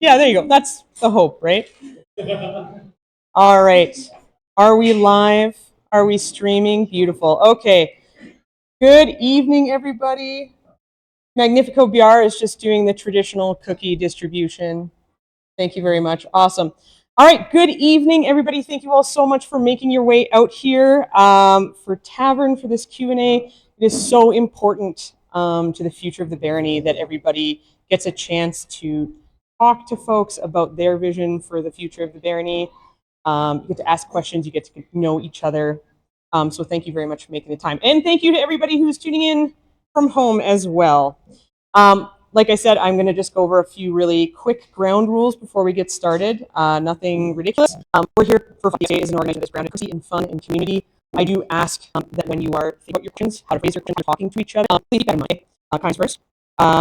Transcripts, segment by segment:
Yeah, there you go. That's the hope, right? All right. Are we live? Are we streaming? Beautiful. Okay. Good evening, everybody. Magnifico BR is just doing the traditional cookie distribution. Thank you very much. Awesome. All right. Good evening, everybody. Thank you all so much for making your way out here for Tavern for this Q&A. It is so important to the future of the barony that everybody gets a chance to talk to folks about their vision for the future of the barony. You get to ask questions, you get to know each other. So thank you very much for making the time. And thank you to everybody who's tuning in from home as well. Like I said, I'm going to just go over a few really quick ground rules before we get started. Nothing ridiculous. We're here for FDSA as an organization that's grounded in fun and community. I do ask that when you are thinking about your questions, how to phrase your questions, talking to each other, please keep that in mind. Comments first.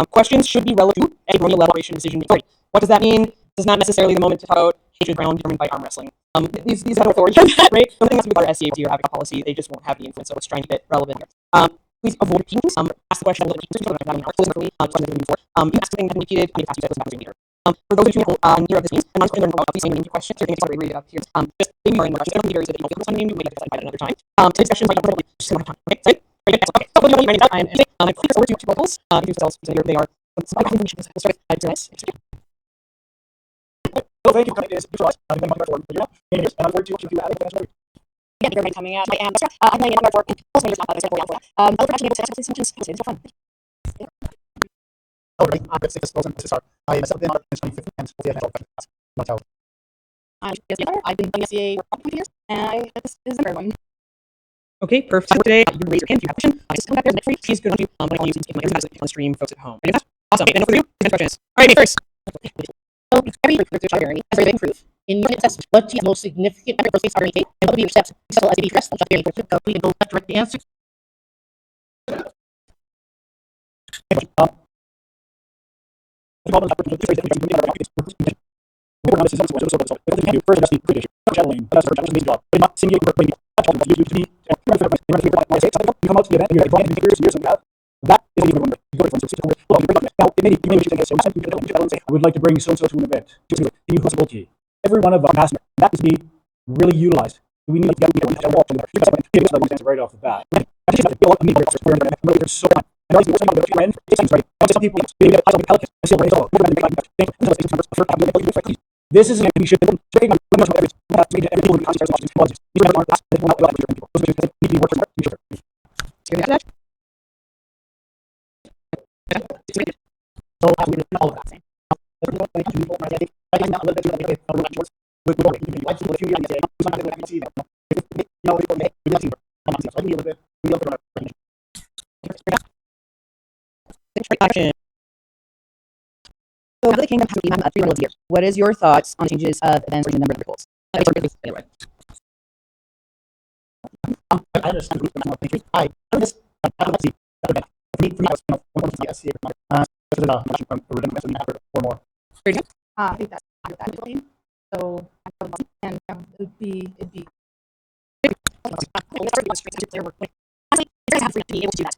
Questions should be relative to a baronial level decision making. What does that mean? It's not necessarily the moment to talk about hatred ground determined by arm wrestling. These have no authority on that, right? Nothing has to do with our SCA or AVIC policy. They just won't have the influence, so let's try and keep it relevant here. Please avoid repeating. Ask the question a little bit. You ask something that repeated. For those of you near of this means, and I'm going to learn about these same questions. You're going to read it up here. Just maybe more in questions. I don't think there is that you don't focus on name. Maybe decide by another time. Today's discussion might not probably just amount of time. Okay, so okay. So what do you know? I'm clear forward to proposals. Introduce yourselves. They are. We'll start with tonight's. Oh, thank you. It is visualized. I'm going to forward. And I'm forward to what you add. Yeah, they're going coming out. I am. I'm laying it on for post majors. Other production able to access these functions. It's fun. Oh, right. I'm at 6 to start. I am set in on 25th and hopefully I can pass. Not how. I'm I've been playing SCA for 20 years, and this is the third one. Okay, perfect. For today, you can raise your hand if you have a question. Just come back there, free. She's good on you. But I want you to take my ears on stream, folks at home. Ready? Awesome. Okay, and for you, questions. All right, me first. So, every journey has very proof. In your test, what is the most significant effort for and what will be your steps? So, as a first, we can go direct the answer. I would like to bring so-and-so to an event. Can you host a multi? Every one of our customers, that is to be really utilized. We need to get walk together. Right off the bat. There's so much. And some people maybe this is an we should take So, the kingdom has been 3 months a year. What is your thoughts on changes of events or the number of rituals? I understand. I just or more. I think that's that. So, and it'd be.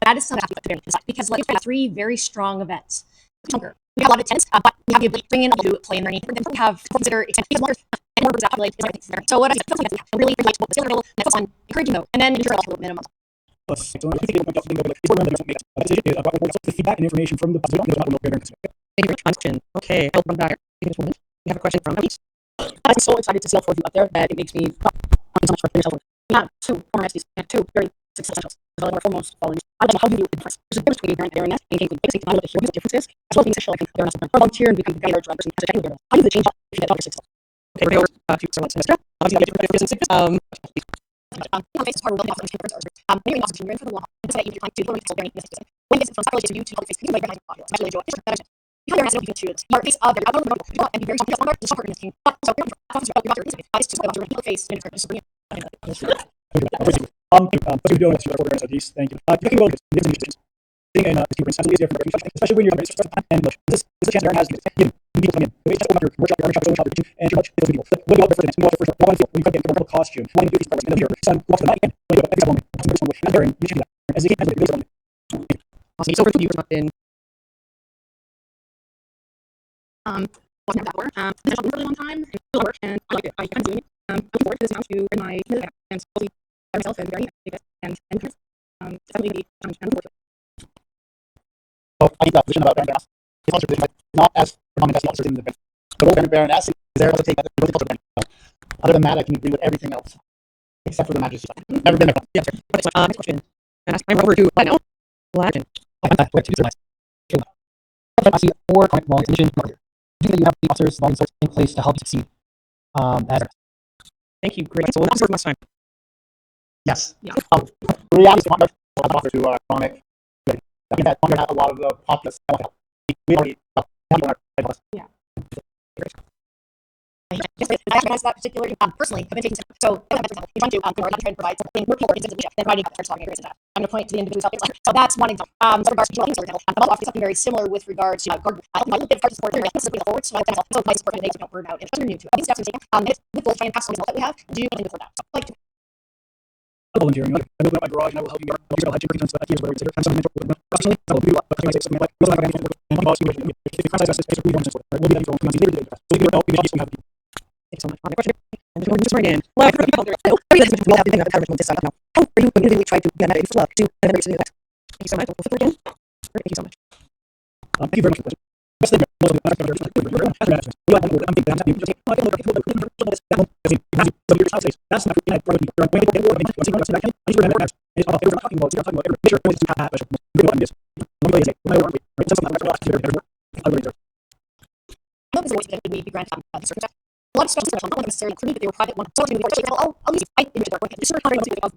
That is something because like we have 3 very strong events. We have a lot of attendance, but we have the ability to bring in to play in there. Then we have to consider extension longer and more birds that populate. So what I really like to focus on encouraging though, and then ensure a minimum. The feedback and information from the okay. We have a question from Elise. I'm so excited to see all 4 of you up there that it makes me so much for yourself. We have 2 former SDs and 2 very successful. So one of our foremost followers. I don't know how you do the difference. There's a difference between parent and and basically what the differences, as well as being sexual, like they're not volunteer and become the person as a technical. How do you change if you get successful? Okay, we're over to someone semester. Maybe part of maybe also to for the law. This that you can do when it's from psychology to you to public face, you recognize the especially you have to choose. Your face of your other and be very something else the soccer team. But so it's just about your people face and it's brilliant. Thank you. You can go and especially when you're and this is a chance Aaron has to come in. Just open up your workshop, and you're much people. What do you for the next for one feel? You can get a costume. One do these parts in here. Son walks the night and Aaron, you should do that. As he has So for you, in wasn't that before. This has been for a really long time, and it's still work, and I like it. I'm doing it. I'm looking forward to this now to bring my and slowly by myself and very and definitely be challenged and forward to it. So I think the position about Baron Baroness is also position, but not as predominant as the officers in the bench. The role of Baron Baroness is there also take that the culture bench. So other than that, I can agree with everything else except for the majesty side. Never been there. Yeah, sure. Okay, so, next question. And I'm over to Lino. Latin. We have two slides. I see 4 chronic volumes mission here. Do you think you have the officers volume sorts in place to help you succeed? As Thank you. Great. So we'll officer much time. yes. Yeah. Reality is not a lot of officers who are chronic. I think that under a lot of the populace. We already Yeah. I recognize that particularly personally. I've been taking so you're trying to not trying to provide something more people leadership than writing about talking experience. I'm going to point to the individual self. So that's one example. So regards to example, I'm also offering something very similar with regards to guard. I look at hard support. This is the forward. So my support makes don't burn out. And it's new to. These steps are taken. With full training past that we have, do anything before that. So like. Volunteering. I will open up my garage and I will help you. I'll help you break into that. Here's where we consider. I'm something professionally. I will do it. But I say something like, we'll have anything. And boss, if you find us, it's really important. We'll be there for 1 month. So if you don't know, you have. Thank you so much. Question. And just right in. Well, for people there, we all have been having this side now. How are you immediately try to get that inflow to another to the next? Thank you so much. We'll flip again. Thank you so much. Thank you very much for the question. Best thing, most of the I'm thinking I'm happy to take my family to that's not I probably I need to remember that. It's all they're talking about make sure to have a good on this. Right? Something This is always we grant circumstance. A lot of special not necessarily included, but they were private ones. So I'll use I image their work. This is how I do it. But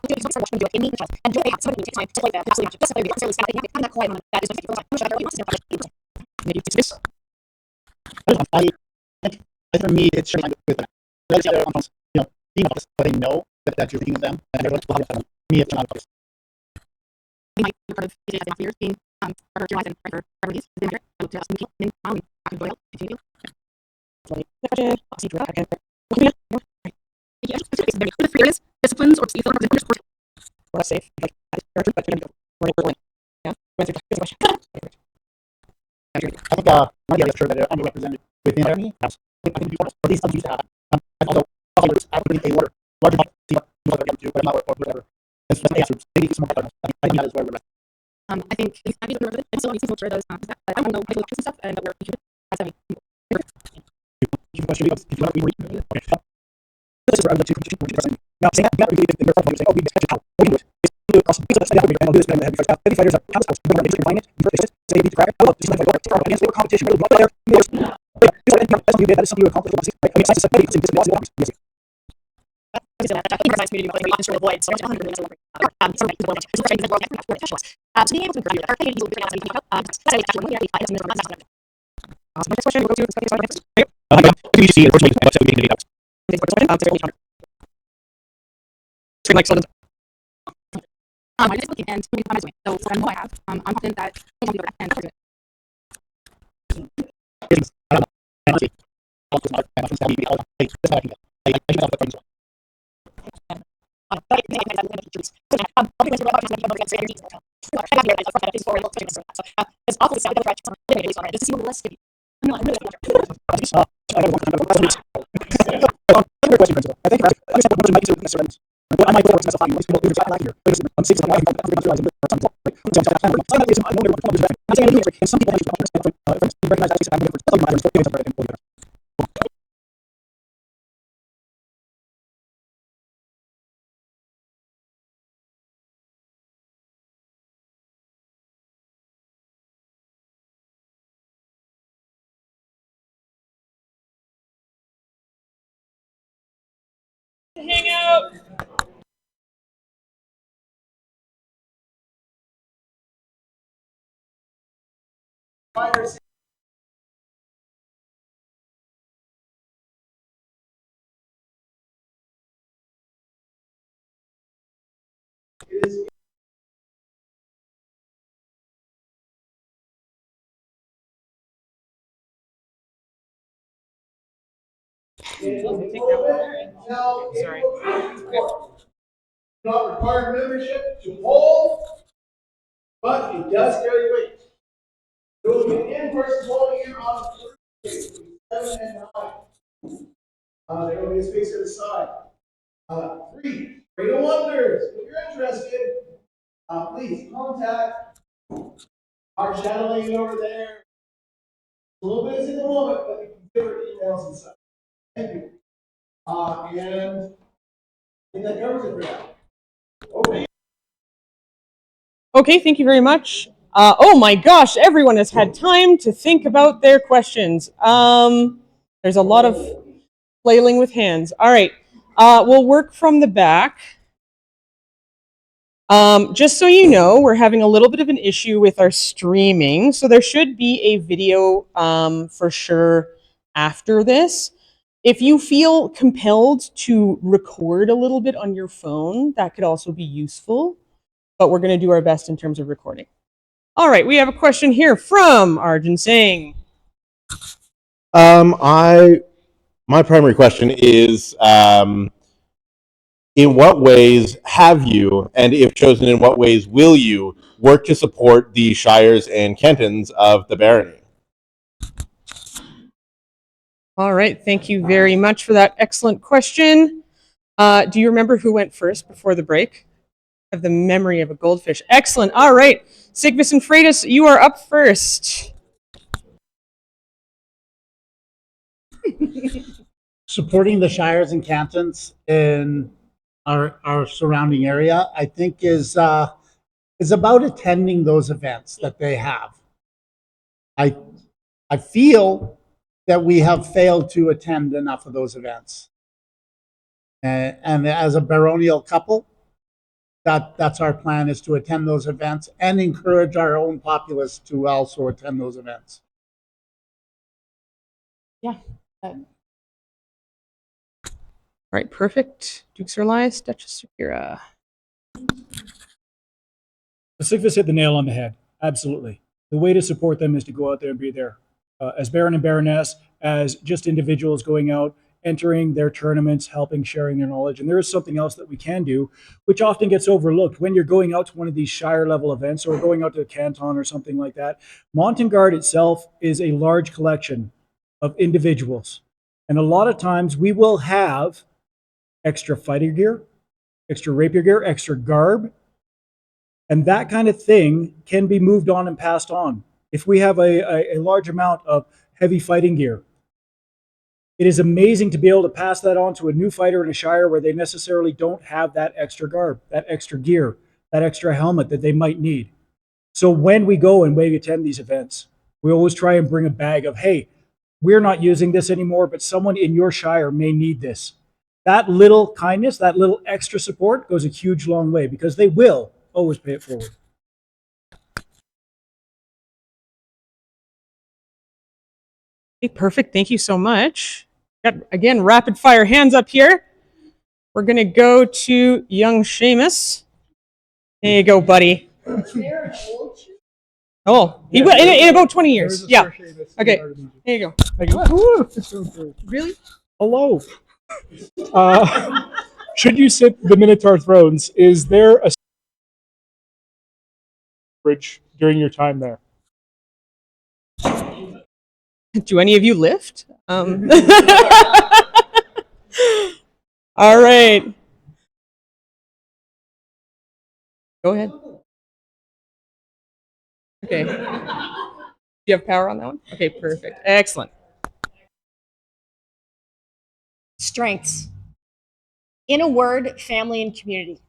doing something so much do it in me and do they have somebody take time to play that absolutely not just necessarily static. I'm not quite on that is the first time I wants to maybe it's this. I for me it's sharing with them. Let's say being honest, but they know that you're thinking of them and everyone's will have me it's not obvious. We might be part of it as years being for your life and for everybody's is there. I would just me in I can go out continue. Disciplines or or safe. Yeah. I think one of the sure that are underrepresented within the army. I think people at least some used to have. Although I would think a larger see what they're do, but I'm not or whatever. It's just answers. Maybe some more I think that is where we're at. I think I need to remember and still need to those that I don't know and stuff and where we should that's Okay. This is where I would like to now saying that we in their front saying, oh, we expect how we do it. It's across the piece of and I'll do this and have because 50 fighters out counts we're going to find it first say beat the crack. I love just like against the competition really well there. That's something you did, that is something you accomplished. Right? I mean, it's nice to say, hey, it's impossible. Yes. That's community we often to avoid. So much 100 minutes of work. So being able to figure out that's how we actually look at it. Next question, we'll go to next. You see, unfortunately, that's what we can do. Like so I just looking and I'm doing so I know I have I'm confident that I'll be and cover it. It's awful to say this is less no, I really I think I might go for specifying most people either like here. I'm seeing something I'm realizing or something. And some people recognize that I'm different. Hang out. Sorry. Not require membership to poll, but it does carry weight. There will be in-person polling here on Thursday. 7, and 9. They're going to be a space to the side. 3, Freedom Wonders. If you're interested, please contact our channel lady over there. A little busy at the moment, but you can give her emails and such. Thank you. And I think that covers it for now. Okay. Okay, thank you very much. Oh my gosh, everyone has had time to think about their questions. There's a lot of flailing with hands. All right, we'll work from the back. Just so you know, we're having a little bit of an issue with our streaming, so there should be a video for sure after this. If you feel compelled to record a little bit on your phone, that could also be useful, but we're going to do our best in terms of recording. All right, we have a question here from Arjun Singh. My primary question is, in what ways have you, and if chosen, in what ways will you work to support the shires and cantons of the barony? All right, thank you very much for that excellent question. Do you remember who went first before the break? I have the memory of a goldfish. Excellent. All right, Sigvis and Freitas, you are up first. Supporting the shires and cantons in our surrounding area, I think, is about attending those events that they have. I I feel that we have failed to attend enough of those events, and as a baronial couple, that's our plan, is to attend those events and encourage our own populace to also attend those events. Yeah. All right, perfect. Dukes are Lias, Duchess Sakura. Pacificus hit the nail on the head. Absolutely. The way to support them is to go out there and be there. As Baron and Baroness, as just individuals going out, entering their tournaments, helping, sharing their knowledge. And there is something else that we can do, which often gets overlooked when you're going out to one of these Shire level events or going out to a canton or something like that. Montagnard itself is a large collection of individuals. And a lot of times we will have extra fighting gear, extra rapier gear, extra garb, and that kind of thing can be moved on and passed on. If we have a large amount of heavy fighting gear, it is amazing to be able to pass that on to a new fighter in a Shire where they necessarily don't have that extra garb, that extra gear, that extra helmet that they might need. So when we go and we attend these events, we always try and bring a bag of, hey, we're not using this anymore, but someone in your Shire may need this. That little kindness, that little extra support goes a huge long way, because they will always pay it forward. Okay, perfect. Thank you so much. Got, again, rapid fire hands up here. We're going to go to young Seamus. There you go, buddy. Oh, he will in about 20 years. Yeah. Okay. There you go. Really? Hello. Should you sit the Minotaur thrones, is there a bridge during your time there? Do any of you lift? All right. Go ahead. Okay. Do you have power on that one? Okay, perfect. Excellent. Strengths. In a word, family and community.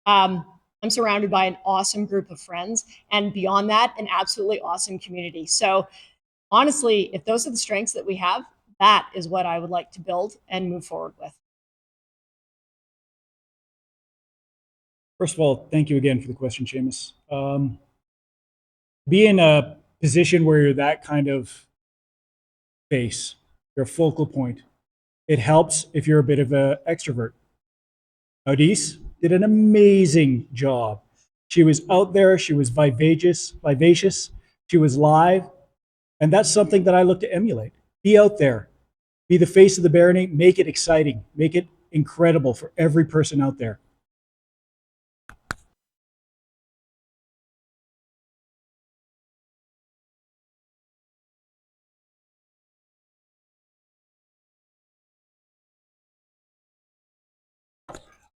I'm surrounded by an awesome group of friends, and beyond that, an absolutely awesome community. So honestly, if those are the strengths that we have, that is what I would like to build and move forward with. First of all, thank you again for the question, Seamus. Be in a position where you're that kind of face, you're a focal point. It helps if you're a bit of an extrovert. Odise did an amazing job. She was out there, she was vivacious, she was live, and that's something that I look to emulate. Be out there, be the face of the barony, make it exciting, make it incredible for every person out there.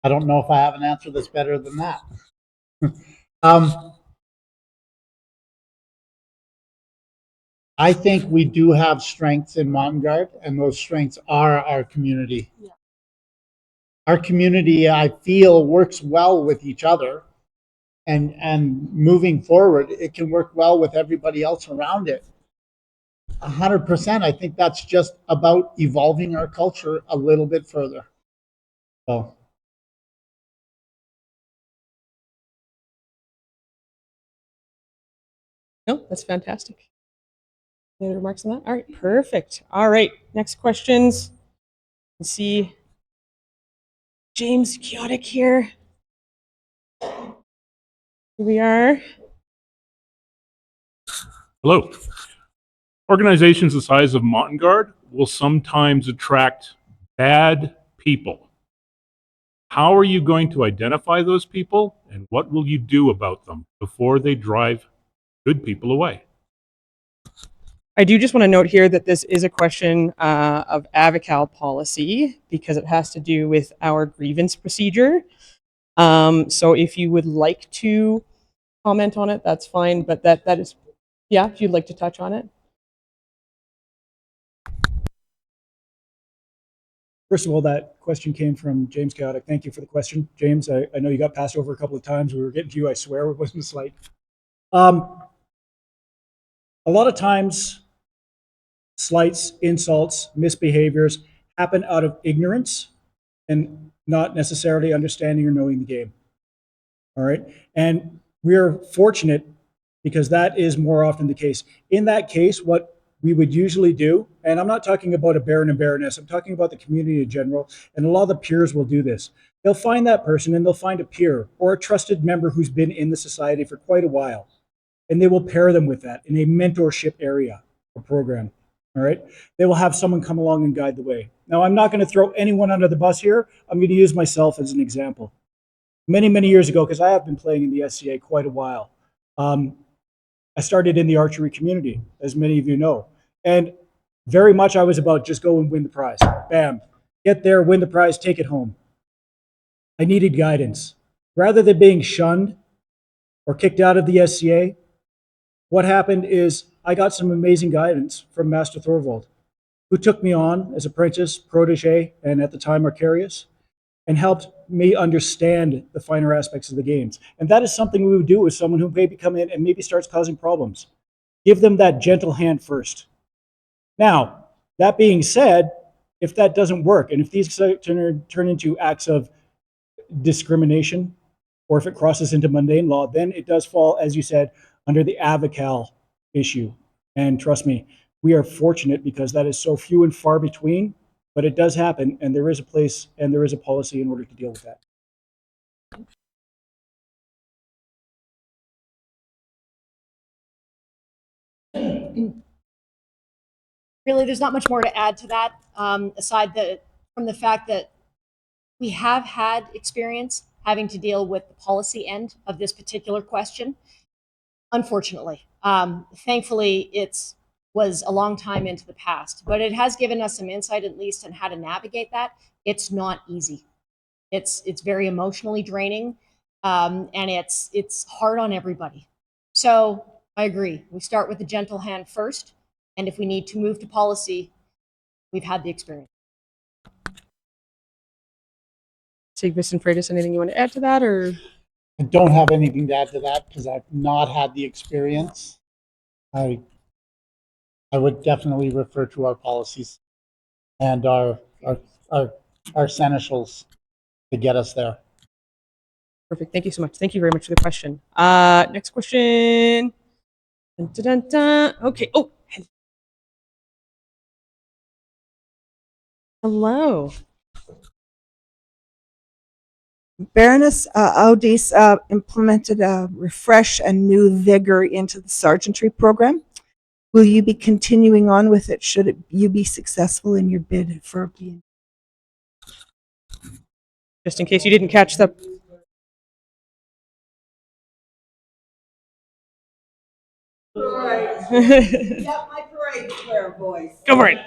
I don't know if I have an answer that's better than that. um, I think we do have strengths in Montagnard, and those strengths are our community. Yeah. Our community, I feel, works well with each other, and moving forward, it can work well with everybody else around it. 100%. I think that's just about evolving our culture a little bit further. So. No, that's fantastic. Any other remarks on that? All right, perfect. All right, next questions. Let's see. James Kiotic here. Here we are. Hello. Organizations the size of Montagnard will sometimes attract bad people. How are you going to identify those people, and what will you do about them before they drive good people away? I do just want to note here that this is a question of AVICAL policy because it has to do with our grievance procedure. So if you would like to comment on it, that's fine. But that is, yeah, if you'd like to touch on it. First of all, that question came from James Chaotic. Thank you for the question, James. I know you got passed over a couple of times. We were getting to you, I swear. It wasn't a slight. A lot of times, slights, insults, misbehaviors happen out of ignorance and not necessarily understanding or knowing the game. All right. And we're fortunate because that is more often the case. In that case, what we would usually do, and I'm not talking about a baron and baroness, I'm talking about the community in general, and a lot of the peers will do this. They'll find that person and they'll find a peer or a trusted member who's been in the society for quite a while, and they will pair them with that in a mentorship area or program. All right. They will have someone come along and guide the way. Now, I'm not going to throw anyone under the bus here. I'm going to use myself as an example. Many, many years ago, because I have been playing in the SCA quite a while, I started in the archery community, as many of you know. And very much I was about just go and win the prize. Bam. Get there, win the prize, take it home. I needed guidance. Rather than being shunned or kicked out of the SCA, what happened is I got some amazing guidance from Master Thorvald, who took me on as apprentice, protege, and at the time Arcarius, and helped me understand the finer aspects of the games. And that is something we would do with someone who maybe come in and maybe starts causing problems. Give them that gentle hand first. Now, that being said, if that doesn't work, and if these turn into acts of discrimination, or if it crosses into mundane law, then it does fall, as you said, under the AVICAL issue. And trust me, we are fortunate because that is so few and far between, but it does happen, and there is a place and there is a policy in order to deal with that. Really, there's not much more to add to that, aside from the fact that we have had experience having to deal with the policy end of this particular question. Unfortunately, thankfully, it was a long time into the past, but it has given us some insight, at least, on how to navigate that. It's not easy. It's very emotionally draining, and it's hard on everybody. So I agree. We start with a gentle hand first, and if we need to move to policy, we've had the experience. Sigvis and Freitas, anything you want to add to that, or? I don't have anything to add to that because I've not had the experience. I would definitely refer to our policies and our seneschals to get us there. Perfect. Thank you so much. Thank you very much for the question. Next question. Dun, dun, dun, dun. Okay. Oh, hello. Baroness Audis implemented a refresh and new vigor into the sergeantry program. Will you be continuing on with it should you be successful in your bid for being? Just in case you didn't catch the. Got my parade square, boys. Go for it.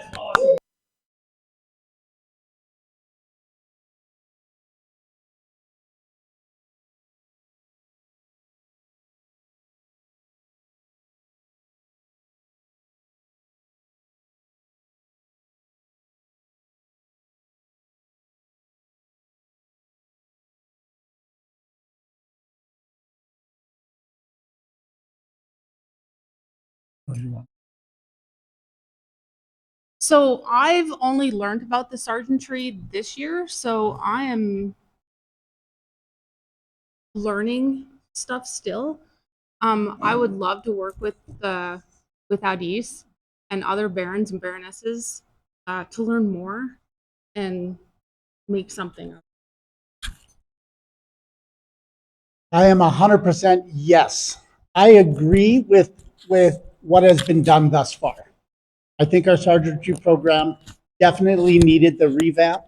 So I've only learned about the sergeantry this year, so I am learning stuff still. I would love to work with Adis and other barons and baronesses to learn more and make something of it. I am 100% yes. I agree with what has been done thus far. I think our sergeantry program definitely needed the revamp.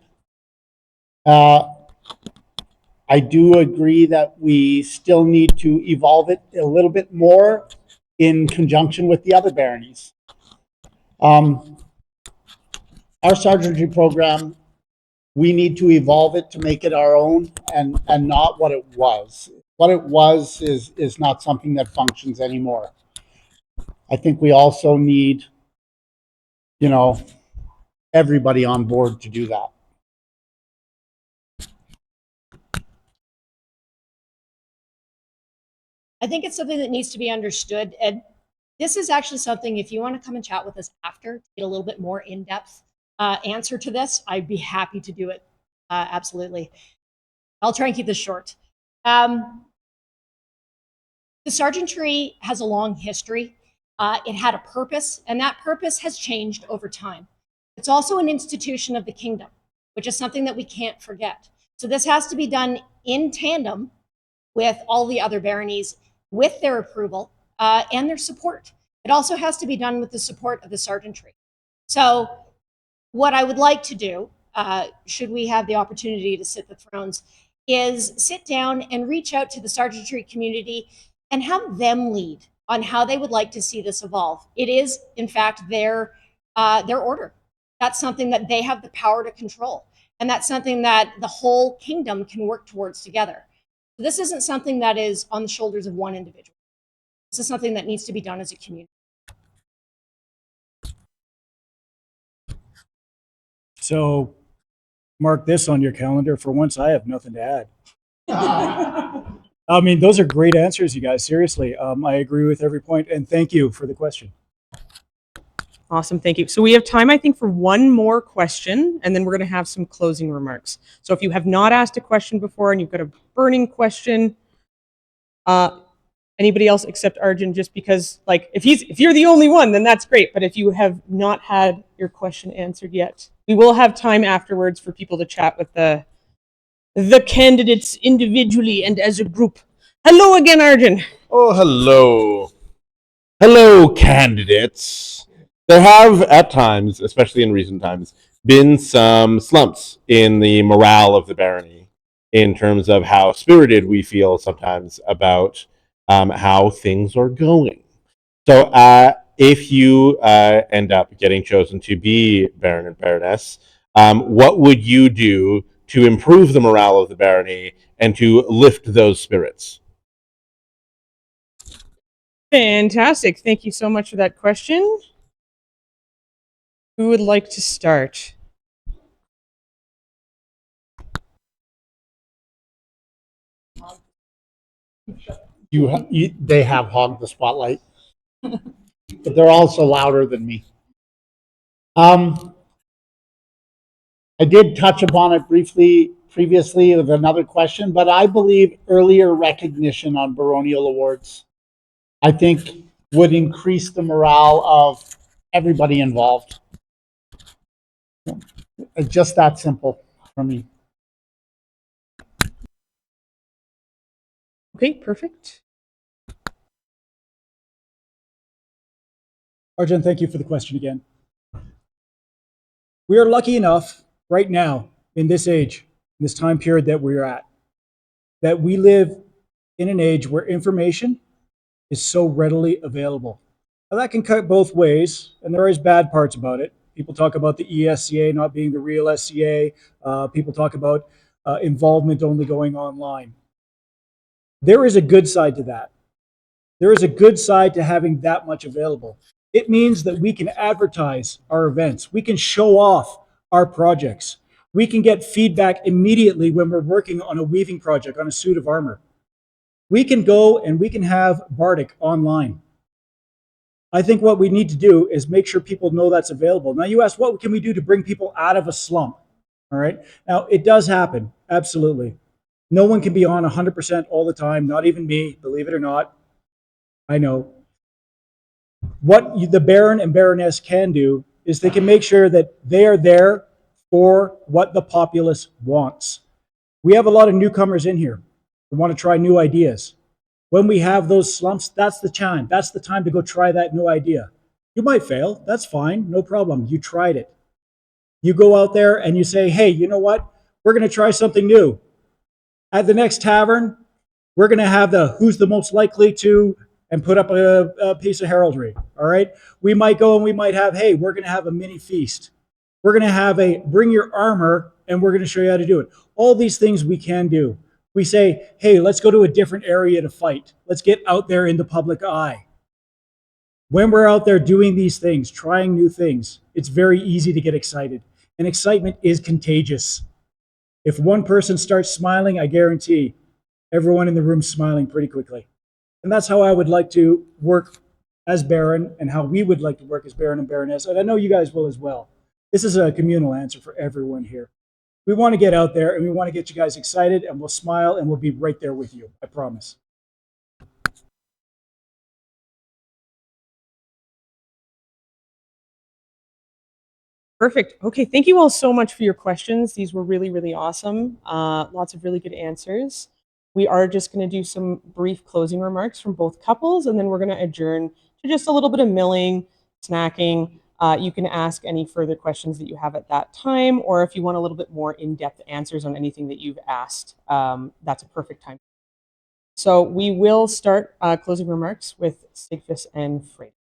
I do agree that we still need to evolve it a little bit more in conjunction with the other baronies. Our sergeantry program, we need to evolve it to make it our own and not what it was. What it was is not something that functions anymore. I think we also need, everybody on board to do that. I think it's something that needs to be understood. And this is actually something, if you want to come and chat with us after to get a little bit more in-depth answer to this, I'd be happy to do it. Absolutely. I'll try and keep this short. The sergeantry has a long history. It had a purpose, and that purpose has changed over time. It's also an institution of the kingdom, which is something that we can't forget. So this has to be done in tandem with all the other baronies, with their approval and their support. It also has to be done with the support of the sergeantry. So what I would like to do, should we have the opportunity to sit the thrones, is sit down and reach out to the sergeantry community and have them lead on how they would like to see this evolve. It is, in fact, their order. That's something that they have the power to control. And that's something that the whole kingdom can work towards together. So this isn't something that is on the shoulders of one individual. This is something that needs to be done as a community. So mark this on your calendar. For once, I have nothing to add. I mean, those are great answers, you guys. Seriously, I agree with every point, and thank you for the question. Awesome, thank you. So we have time, I think, for one more question, and then we're going to have some closing remarks. So if you have not asked a question before and you've got a burning question, anybody else except Arjun, just because, like, if you're the only one, then that's great. But if you have not had your question answered yet, we will have time afterwards for people to chat with the candidates individually and as a group. Hello again, Arjun. Oh, hello. Hello, candidates. There have, at times, especially in recent times, been some slumps in the morale of the barony in terms of how spirited we feel sometimes about how things are going. So if you end up getting chosen to be Baron and Baroness, what would you do to improve the morale of the barony and to lift those spirits? Fantastic. Thank you so much for that question. Who would like to start? They have hogged the spotlight, but they're also louder than me. I did touch upon it briefly previously with another question, but I believe earlier recognition on baronial awards, I think, would increase the morale of everybody involved. It's just that simple for me. Okay, perfect. Arjun, thank you for the question again. We are lucky enough right now in this age, in this time period that we're at, that we live in an age where information is so readily available. Now, that can cut both ways, and there is bad parts about it. People talk about the ESCA not being the real SCA. People talk about involvement only going online. There is a good side to that. There is a good side to having that much available. It means that we can advertise our events. We can show off our projects. We can get feedback immediately when we're working on a weaving project, on a suit of armor. We can go and we can have Bardic online. I think what we need to do is make sure people know that's available. Now, you ask, what can we do to bring people out of a slump? All right. Now, it does happen. Absolutely. No one can be on 100% all the time, not even me, believe it or not. I know. What the Baron and Baroness can do is they can make sure that they are there for what the populace wants. We have a lot of newcomers in here who want to try new ideas. When we have those slumps, that's the time. That's the time to go try that new idea. You might fail. That's fine. No problem. You tried it. You go out there and you say, hey, you know what? We're going to try something new. At the next tavern, we're going to have the who's the most likely to and put up a piece of heraldry. All right. We might go and we might have, hey, we're going to have a mini feast. We're going to have a bring your armor and we're going to show you how to do it. All these things we can do. We say, hey, let's go to a different area to fight. Let's get out there in the public eye. When we're out there doing these things, trying new things, it's very easy to get excited. And excitement is contagious. If one person starts smiling, I guarantee everyone in the room's smiling pretty quickly. And that's how I would like to work as Baron and how we would like to work as Baron and Baroness. And I know you guys will as well. This is a communal answer for everyone here. We want to get out there and we want to get you guys excited and we'll smile and we'll be right there with you. I promise. Perfect. Okay, thank you all so much for your questions. These were really, really awesome. Lots of really good answers. We are just going to do some brief closing remarks from both couples, and then we're going to adjourn to just a little bit of milling, snacking. You can ask any further questions that you have at that time, or if you want a little bit more in-depth answers on anything that you've asked, that's a perfect time. So we will start closing remarks with Sigfus and Frey.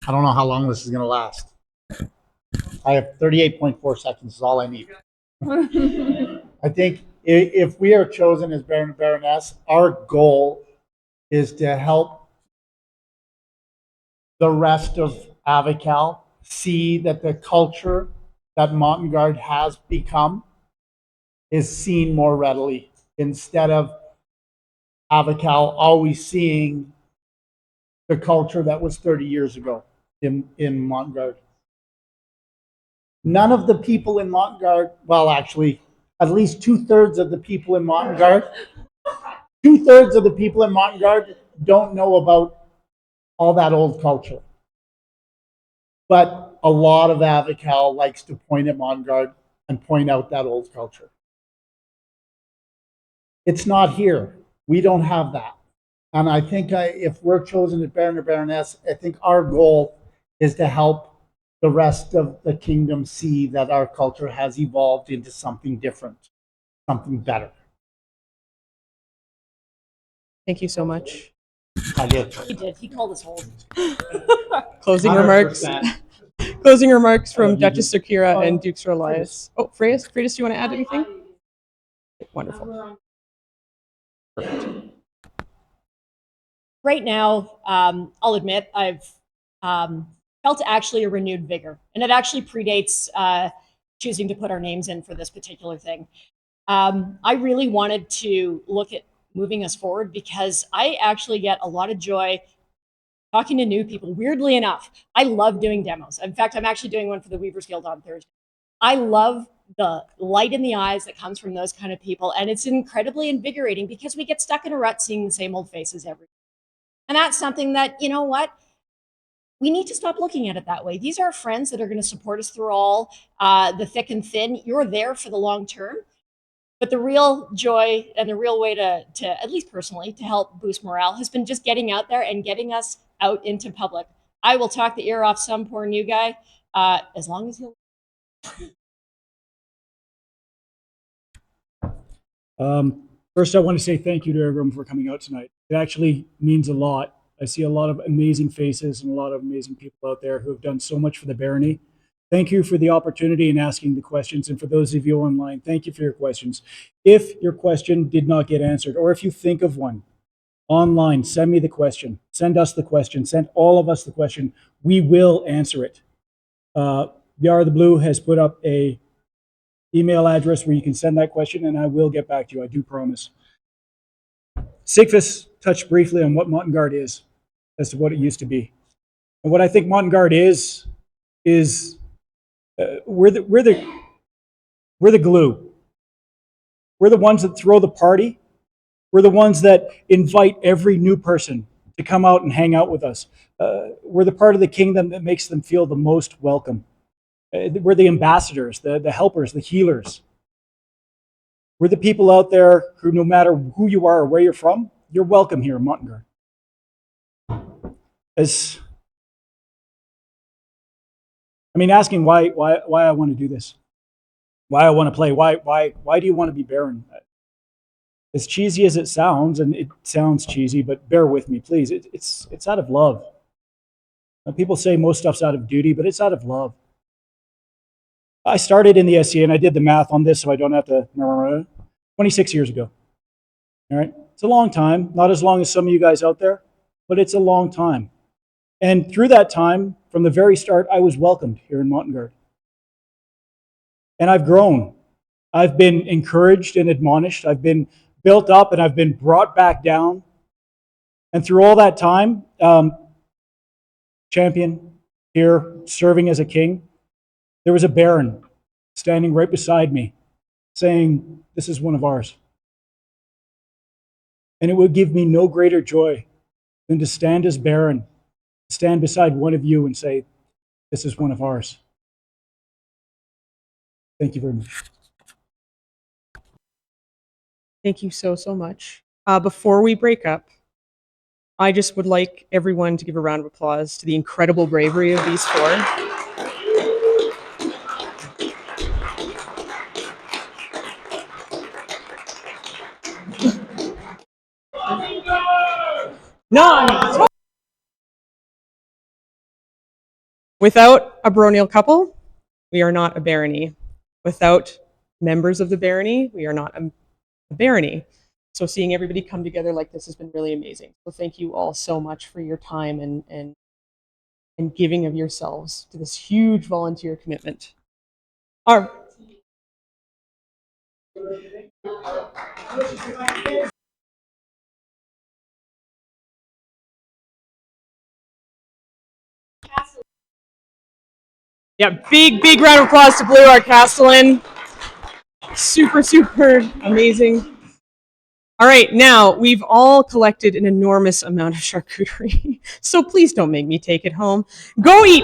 I don't know how long this is going to last. I have 38.4 seconds is all I need. I think if we are chosen as Baron and Baroness, our goal is to help the rest of Avical see that the culture that Montengard has become is seen more readily instead of Avical always seeing the culture that was 30 years ago in Montengard. None of the people in Montengard, well, actually, at least 2/3 of the people in Montengard, 2/3 of the people in Montengard don't know about all that old culture. But a lot of Avical likes to point at Montengard and point out that old culture. It's not here. We don't have that. And I think if we're chosen as Baron or Baroness, I think our goal is to help the rest of the kingdom see that our culture has evolved into something different, something better. Thank you so much. I did. He did. He called us old. Closing 100%. remarks. Closing remarks from Duchess Sakura and Dukes Elias. Oh, Freyas, do you want to add anything? Wonderful. Right now, I'll admit I've felt actually a renewed vigor, and it actually predates choosing to put our names in for this particular thing. I really wanted to look at moving us forward because I actually get a lot of joy talking to new people. Weirdly enough, I love doing demos. In fact, I'm actually doing one for the Weavers Guild on Thursday. I love the light in the eyes that comes from those kind of people, and it's incredibly invigorating because we get stuck in a rut seeing the same old faces every day. And that's something that, you know what? We need to stop looking at it that way. These are friends that are going to support us through all the thick and thin. You're there for the long term. But the real joy and the real way to at least personally, to help boost morale has been just getting out there and getting us out into public. I will talk the ear off some poor new guy as long as he'll. First, I want to say thank you to everyone for coming out tonight. It actually means a lot. I see a lot of amazing faces and a lot of amazing people out there who have done so much for the barony. Thank you for the opportunity and asking the questions. And for those of you online, thank you for your questions. If your question did not get answered, or if you think of one online, send me the question. Send us the question. Send all of us the question. We will answer it. Yara the Blue has put up a email address where you can send that question, and I will get back to you. I do promise. Sigfus touched briefly on what Montengard is, as to what it used to be. And what I think Montengard is we're the glue. We're the ones that throw the party. We're the ones that invite every new person to come out and hang out with us. We're the part of the kingdom that makes them feel the most welcome. We're the ambassadors, the helpers, the healers. We're the people out there who, no matter who you are or where you're from, you're welcome here in Montengard. Asking why I want to do this, why I want to play, why do you want to be Baron? As cheesy as it sounds, and it sounds cheesy, but bear with me, please. It's out of love. Now, people say most stuff's out of duty, but it's out of love. I started in the SCA, and I did the math on this so I don't have to, 26 years ago. All right? It's a long time, not as long as some of you guys out there, but it's a long time. And through that time, from the very start, I was welcomed here in Montengard. And I've grown. I've been encouraged and admonished. I've been built up and I've been brought back down. And through all that time, champion here, serving as a king, there was a Baron standing right beside me saying, this is one of ours. And it would give me no greater joy than to stand as Baron, stand beside one of you and say, this is one of ours. Thank you very much. Thank you so, so much. Before we break up, I just would like everyone to give a round of applause to the incredible bravery of these four. No! Without a baronial couple, we are not a barony. Without members of the barony, we are not a barony. So seeing everybody come together like this has been really amazing. So thank you all so much for your time and giving of yourselves to this huge volunteer commitment. Yeah, big round of applause to Blue, our Castellan. Super amazing. All right, now we've all collected an enormous amount of charcuterie, so please don't make me take it home. Go eat